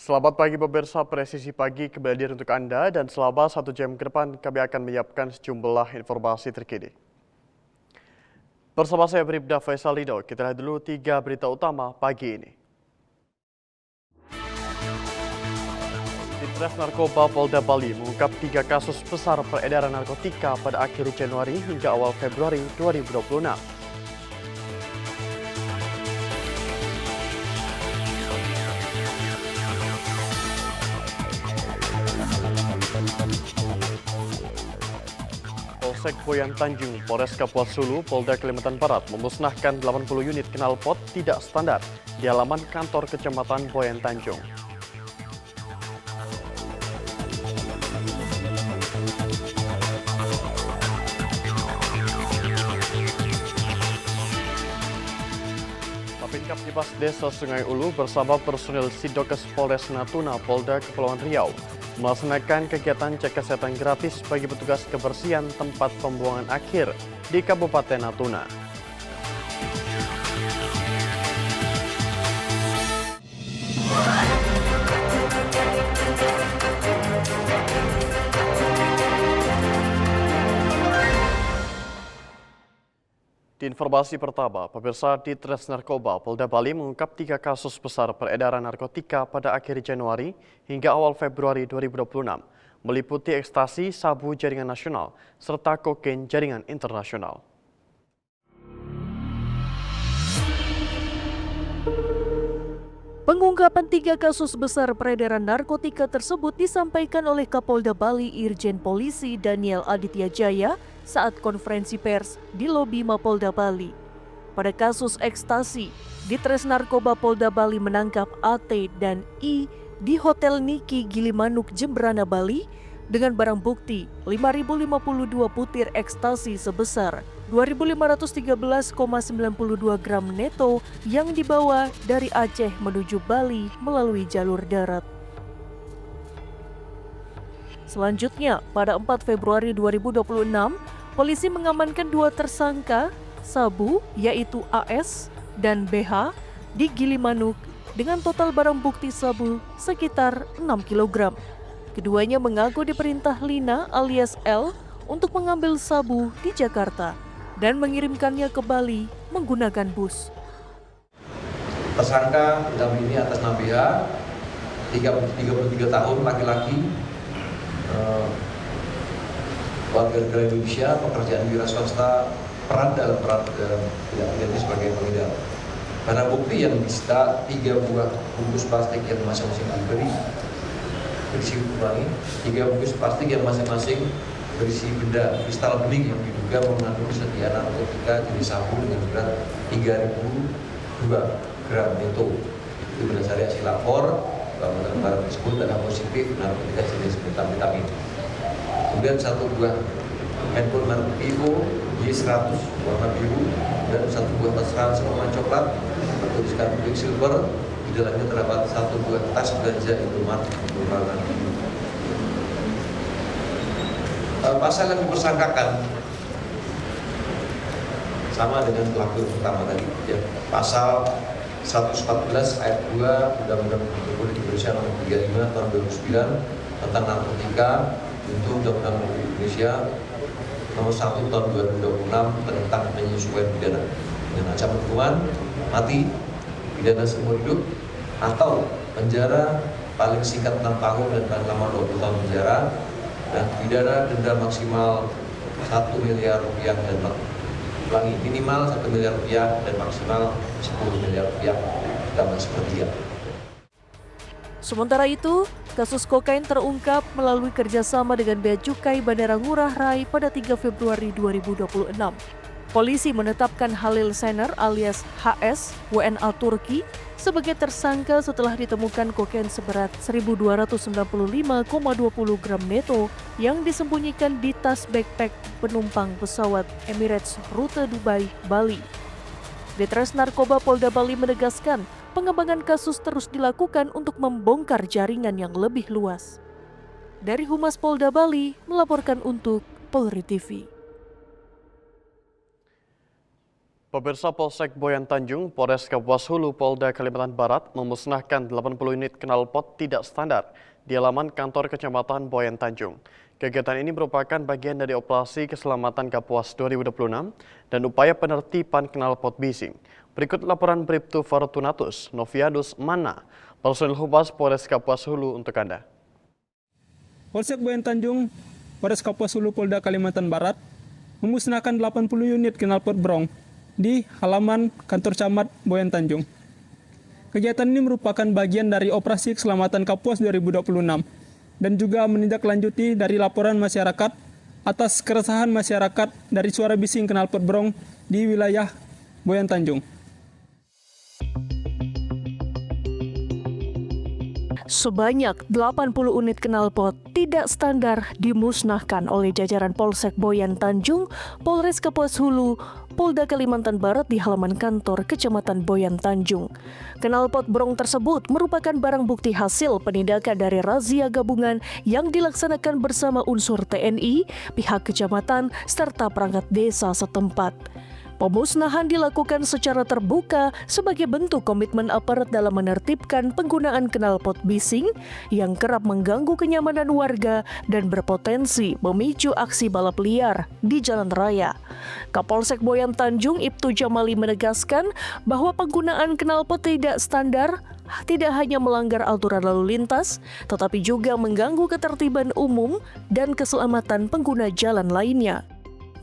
Selamat pagi pemirsa, Presisi Pagi kembali hadir untuk Anda dan selama 1 jam ke depan kami akan menyiapkan sejumlah informasi terkini. Bersama saya Bribda Faisalido, kita lihat dulu 3 berita utama pagi ini. Ditres Narkoba Polda Bali mengungkap 3 kasus besar peredaran narkotika pada akhir Januari hingga awal Februari 2026. Polsek Boyan Tanjung, Polres Kapuas Hulu, Polda Kalimantan Barat memusnahkan 80 unit knalpot tidak standar di halaman kantor Kecamatan Boyan Tanjung. Babinka Kipas Desa Sungai Ulu bersama personil Sidokes Polres Natuna, Polda Kepulauan Riau melaksanakan kegiatan cek kesehatan gratis bagi petugas kebersihan tempat pembuangan akhir di Kabupaten Natuna. Di informasi pertama, pemirsa, Ditres Narkoba Polda Bali mengungkap 3 kasus besar peredaran narkotika pada akhir Januari hingga awal Februari 2026, meliputi ekstasi, sabu jaringan nasional, serta kokain jaringan internasional. Pengungkapan 3 kasus besar peredaran narkotika tersebut disampaikan oleh Kapolda Bali Irjen Polisi Daniel Aditya Jaya saat konferensi pers di lobi Mapolda Bali. Pada kasus ekstasi, Ditres Narkoba Polda Bali menangkap AT dan I di Hotel Niki Gilimanuk, Jembrana, Bali dengan barang bukti 5.052 butir ekstasi sebesar 2.513,92 gram neto yang dibawa dari Aceh menuju Bali melalui jalur darat. Selanjutnya, pada 4 Februari 2026, polisi mengamankan 2 tersangka sabu yaitu AS dan BH di Gilimanuk dengan total barang bukti sabu sekitar 6 kg. Keduanya mengaku diperintah Lina alias L untuk mengambil sabu di Jakarta dan mengirimkannya ke Bali menggunakan bus. Tersangka dalam ini atas nama BH, 33 tahun, laki-laki, warga negara Indonesia, pekerjaan wira swasta, peran tidak pidana sebagai pengedar. Barang bukti yang disita 3 buah bungkus plastik yang masing-masing berisi 3 bungkus plastik yang masing-masing berisi benda kristal bening yang diduga mengandung sediaan narkotika jenis sabu dengan berat 3.002 gram neto. Itu berdasarkan hasil lapor bahwa barang tersebut adalah positif narkotika jenis metamfetamin. Kemudian 1 buah handphone merek Vivo Y100 warna biru dan 1 buah tas ransel warna coklat bertuliskan Quicksilver. Di dalamnya terdapat 1 buah tas belanja Indomaret warna biru. Pasal yang dipersangkakan sama dengan pelaku yang pertama tadi, ya. Pasal 114 ayat 2 Undang-Undang Republik Indonesia Nomor 35 Tahun 2009 tentang narkotika untuk Undang-Undang Republik Indonesia Nomor 1 Tahun 2026 tentang penyesuaian pidana dengan ancaman hukuman mati, pidana seumur hidup, atau penjara paling singkat 6 tahun dan paling lama 20 tahun penjara, dan pidana denda maksimal 1 miliar rupiah dan minimal 1 miliar rupiah dan maksimal 10 miliar rupiah dalam sepertiga. Sementara itu, kasus kokain terungkap melalui kerjasama dengan Bea Cukai Bandara Ngurah Rai pada 3 Februari 2026. Polisi menetapkan Halil Sener alias HS, WNA Turki, sebagai tersangka setelah ditemukan kokain seberat 1.295,20 gram neto yang disembunyikan di tas backpack penumpang pesawat Emirates rute Dubai, Bali. Ditres Narkoba Polda Bali menegaskan pengembangan kasus terus dilakukan untuk membongkar jaringan yang lebih luas. Dari Humas Polda Bali melaporkan untuk Polri TV. Pemirsa, Polsek Boyan Tanjung, Polres Kapuas Hulu, Polda Kalimantan Barat memusnahkan 80 unit knalpot tidak standar di halaman kantor Kecamatan Boyan Tanjung. Kegiatan ini merupakan bagian dari operasi keselamatan Kapuas 2026 dan upaya penertiban knalpot bising. Berikut laporan Bribtu Fortunatus Noviadus Mana, personil Humas Polres Kapuas Hulu untuk Anda. Polsek Boyan Tanjung, Polres Kapuas Hulu, Polda Kalimantan Barat memusnahkan 80 unit knalpot brong di halaman kantor camat Boyan Tanjung. Kegiatan ini merupakan bagian dari operasi keselamatan Kapuas 2026 dan juga menindaklanjuti dari laporan masyarakat atas keresahan masyarakat dari suara bising knalpot brong di wilayah Boyan Tanjung. Sebanyak 80 unit knalpot tidak standar dimusnahkan oleh jajaran Polsek Boyan Tanjung, Polres Kapuas Hulu, Polda Kalimantan Barat di halaman kantor Kecamatan Boyan Tanjung. Knalpot brong tersebut merupakan barang bukti hasil penindakan dari razia gabungan yang dilaksanakan bersama unsur TNI, pihak kecamatan, serta perangkat desa setempat. Pemusnahan dilakukan secara terbuka sebagai bentuk komitmen aparat dalam menertibkan penggunaan knalpot bising yang kerap mengganggu kenyamanan warga dan berpotensi memicu aksi balap liar di jalan raya. Kapolsek Boyan Tanjung Ibtu Jamali menegaskan bahwa penggunaan knalpot tidak standar tidak hanya melanggar aturan lalu lintas, tetapi juga mengganggu ketertiban umum dan keselamatan pengguna jalan lainnya.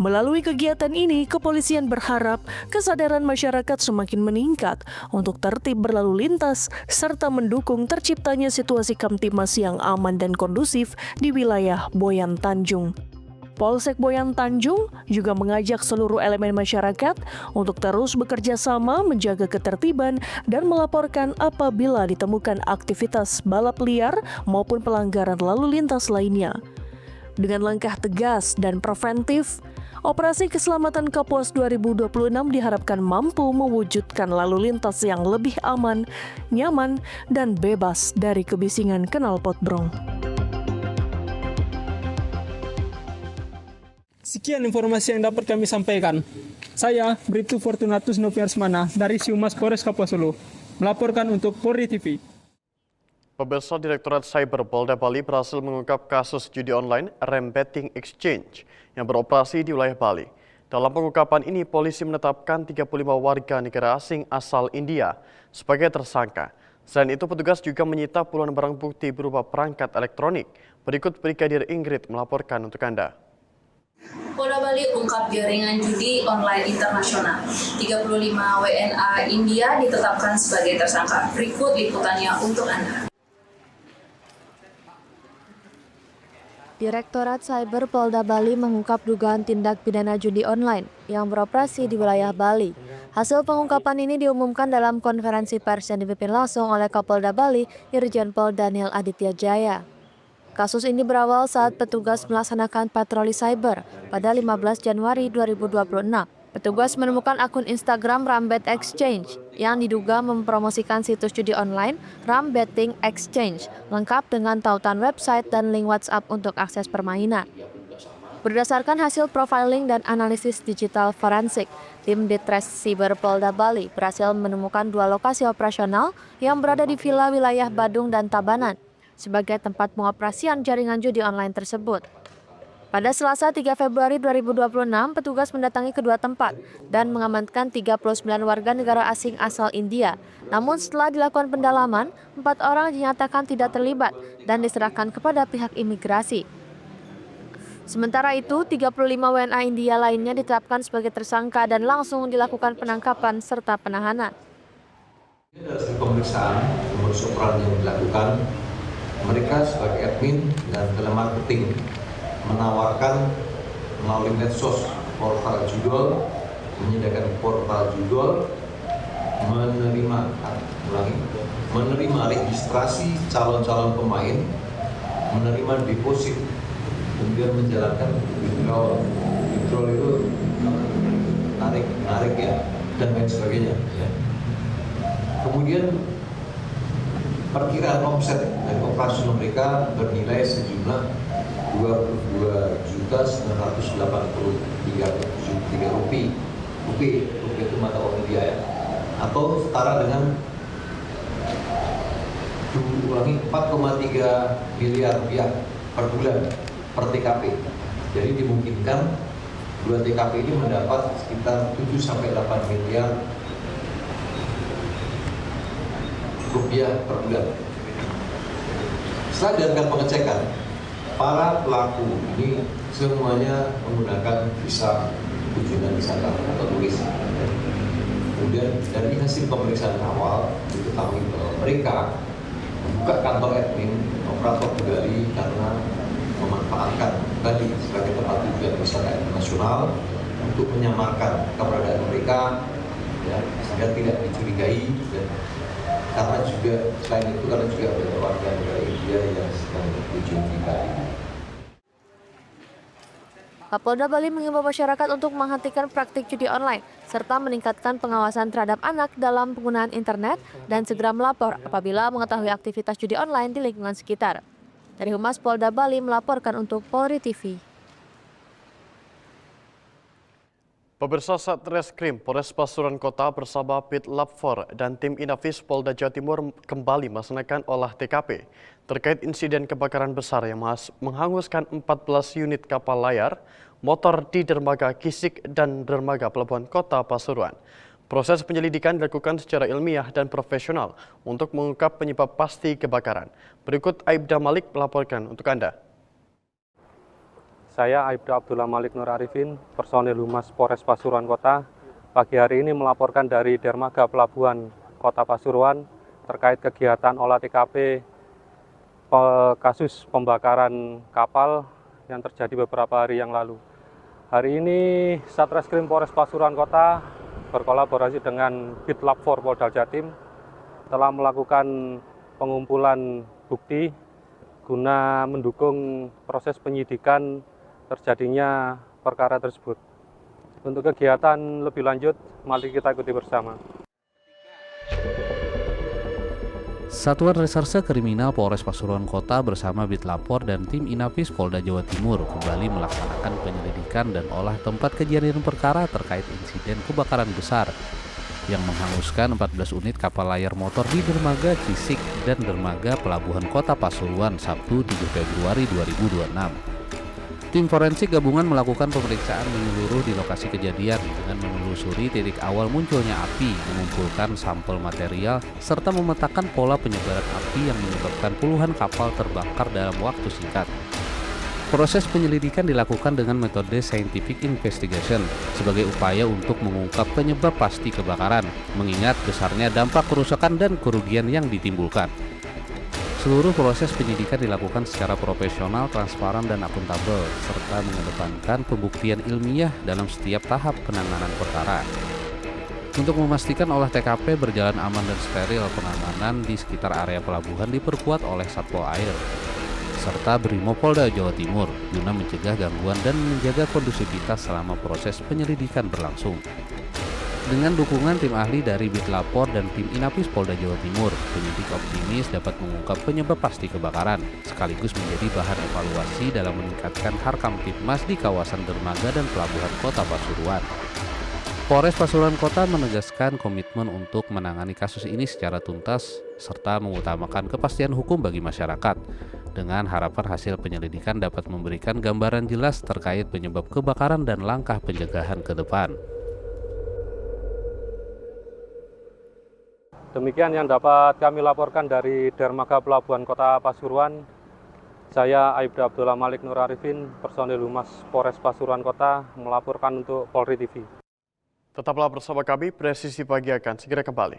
Melalui kegiatan ini, kepolisian berharap kesadaran masyarakat semakin meningkat untuk tertib berlalu lintas serta mendukung terciptanya situasi kamtimas yang aman dan kondusif di wilayah Boyan Tanjung. Polsek Boyan Tanjung juga mengajak seluruh elemen masyarakat untuk terus bekerja sama menjaga ketertiban dan melaporkan apabila ditemukan aktivitas balap liar maupun pelanggaran lalu lintas lainnya. Dengan langkah tegas dan preventif, Operasi Keselamatan Kapuas 2026 diharapkan mampu mewujudkan lalu lintas yang lebih aman, nyaman, dan bebas dari kebisingan knalpot brong. Sekian informasi yang dapat kami sampaikan. Saya, Bribtu Fortunatus Noviadus Mana dari Humas Polres Kapuas Hulu, melaporkan untuk Polri TV. Pemirsa, Direktorat Cyber Polda Bali berhasil mengungkap kasus judi online Rem Betting Exchange yang beroperasi di wilayah Bali. Dalam pengungkapan ini, polisi menetapkan 35 warga negara asing asal India sebagai tersangka. Selain itu, petugas juga menyita puluhan barang bukti berupa perangkat elektronik. Berikut Brigadir Ingrid melaporkan untuk Anda. Polda Bali ungkap jaringan judi online internasional. 35 WNA India ditetapkan sebagai tersangka. Berikut liputannya untuk Anda. Direktorat Cyber Polda Bali mengungkap dugaan tindak pidana judi online yang beroperasi di wilayah Bali. Hasil pengungkapan ini diumumkan dalam konferensi pers yang dipimpin langsung oleh Kapolda Bali, Irjen Pol Daniel Aditya Jaya. Kasus ini berawal saat petugas melaksanakan patroli cyber pada 15 Januari 2026. Petugas menemukan akun Instagram Rambet Exchange yang diduga mempromosikan situs judi online Ram Betting Exchange, lengkap dengan tautan website dan link WhatsApp untuk akses permainan. Berdasarkan hasil profiling dan analisis digital forensik, tim Ditres Cyber Polda Bali berhasil menemukan 2 lokasi operasional yang berada di villa wilayah Badung dan Tabanan sebagai tempat pengoperasian jaringan judi online tersebut. Pada Selasa 3 Februari 2026, petugas mendatangi kedua tempat dan mengamankan 39 warga negara asing asal India. Namun setelah dilakukan pendalaman, 4 orang dinyatakan tidak terlibat dan diserahkan kepada pihak imigrasi. Sementara itu, 35 WNA India lainnya ditetapkan sebagai tersangka dan langsung dilakukan penangkapan serta penahanan. Dari pemeriksaan modus operandi yang dilakukan, mereka sebagai admin dan telemarketing menawarkan melalui medsos portal judol, menyediakan portal judol, menerima registrasi calon-calon pemain, menerima deposit, kemudian menjalankan withdrawal. Withdrawal itu narik ya, dan lain sebagainya. Ya. Kemudian perkiraan omset dari operasi mereka bernilai sejumlah Rp22.983.000 Rupiah itu mata uang India ya, atau setara dengan 4,3 miliar rupiah per bulan per TKP. Jadi dimungkinkan 2 TKP ini mendapat sekitar 7-8 miliar rupiah per bulan. Setelah dilakukan pengecekan, para pelaku ini semuanya menggunakan visa kunjungan wisata atau turis. Kemudian dari hasil pemeriksaan awal diketahui bahwa mereka membuka kantor admin operator di Bali karena memanfaatkan Bali sebagai tempat tujuan wisata internasional untuk menyamarkan keberadaan mereka, ya, sehingga tidak dicurigai, dan karena juga selain itu karena juga ada warga negara India yang sedang berkunjung di Bali. Kapolda Bali mengimbau masyarakat untuk menghentikan praktik judi online serta meningkatkan pengawasan terhadap anak dalam penggunaan internet dan segera melapor apabila mengetahui aktivitas judi online di lingkungan sekitar. Dari Humas Polda Bali melaporkan untuk Polri TV. Pemirsa, Satreskrim Polres Pasuruan Kota bersama Pit Lab 4 dan tim Inafis Polda Jawa Timur kembali melaksanakan olah TKP terkait insiden kebakaran besar yang menghanguskan 14 unit kapal layar, motor di dermaga Kisik dan dermaga Pelabuhan Kota Pasuruan. Proses penyelidikan dilakukan secara ilmiah dan profesional untuk mengungkap penyebab pasti kebakaran. Berikut Aibda Malik melaporkan untuk Anda. Saya Aibda Abdullah Malik Nur Arifin, personil Humas Polres Pasuruan Kota, pagi hari ini melaporkan dari dermaga Pelabuhan Kota Pasuruan terkait kegiatan olah TKP kasus pembakaran kapal yang terjadi beberapa hari yang lalu. Hari ini Satreskrim Polres Pasuruan Kota berkolaborasi dengan Pit Lab 4 Polda Jatim telah melakukan pengumpulan bukti guna mendukung proses penyidikan terjadinya perkara tersebut. Untuk kegiatan lebih lanjut, mari kita ikuti bersama. Satuan Reserse Kriminal Polres Pasuruan Kota bersama Bitlapor dan tim Inafis Polda Jawa Timur kembali melaksanakan penyelidikan dan olah tempat kejadian perkara terkait insiden kebakaran besar yang menghanguskan 14 unit kapal layar motor di dermaga Kisik dan dermaga Pelabuhan Kota Pasuruan Sabtu 7 Februari 2026. Tim forensik gabungan melakukan pemeriksaan menyeluruh di lokasi kejadian dengan menelusuri titik awal munculnya api, mengumpulkan sampel material, serta memetakan pola penyebaran api yang menyebabkan puluhan kapal terbakar dalam waktu singkat. Proses penyelidikan dilakukan dengan metode scientific investigation sebagai upaya untuk mengungkap penyebab pasti kebakaran, mengingat besarnya dampak kerusakan dan kerugian yang ditimbulkan. Seluruh proses penyidikan dilakukan secara profesional, transparan, dan akuntabel, serta mengedepankan pembuktian ilmiah dalam setiap tahap penanganan perkara. Untuk memastikan olah TKP berjalan aman dan steril, pengamanan di sekitar area pelabuhan diperkuat oleh Satpol Air, serta Brimopolda Jawa Timur, guna mencegah gangguan dan menjaga kondusivitas selama proses penyelidikan berlangsung. Dengan dukungan tim ahli dari Bitlapor dan tim Inafis Polda Jawa Timur, penyidik optimis dapat mengungkap penyebab pasti kebakaran, sekaligus menjadi bahan evaluasi dalam meningkatkan harkam tipmas di kawasan dermaga dan pelabuhan Kota Pasuruan. Polres Pasuruan Kota menegaskan komitmen untuk menangani kasus ini secara tuntas, serta mengutamakan kepastian hukum bagi masyarakat, dengan harapan hasil penyelidikan dapat memberikan gambaran jelas terkait penyebab kebakaran dan langkah pencegahan ke depan. Demikian yang dapat kami laporkan dari dermaga Pelabuhan Kota Pasuruan. Saya Aibda Abdullah Malik Nur Arifin, personil Humas Polres Pasuruan Kota, melaporkan untuk Polri TV. Tetaplah bersama kami, Presisi Pagi akan segera kembali.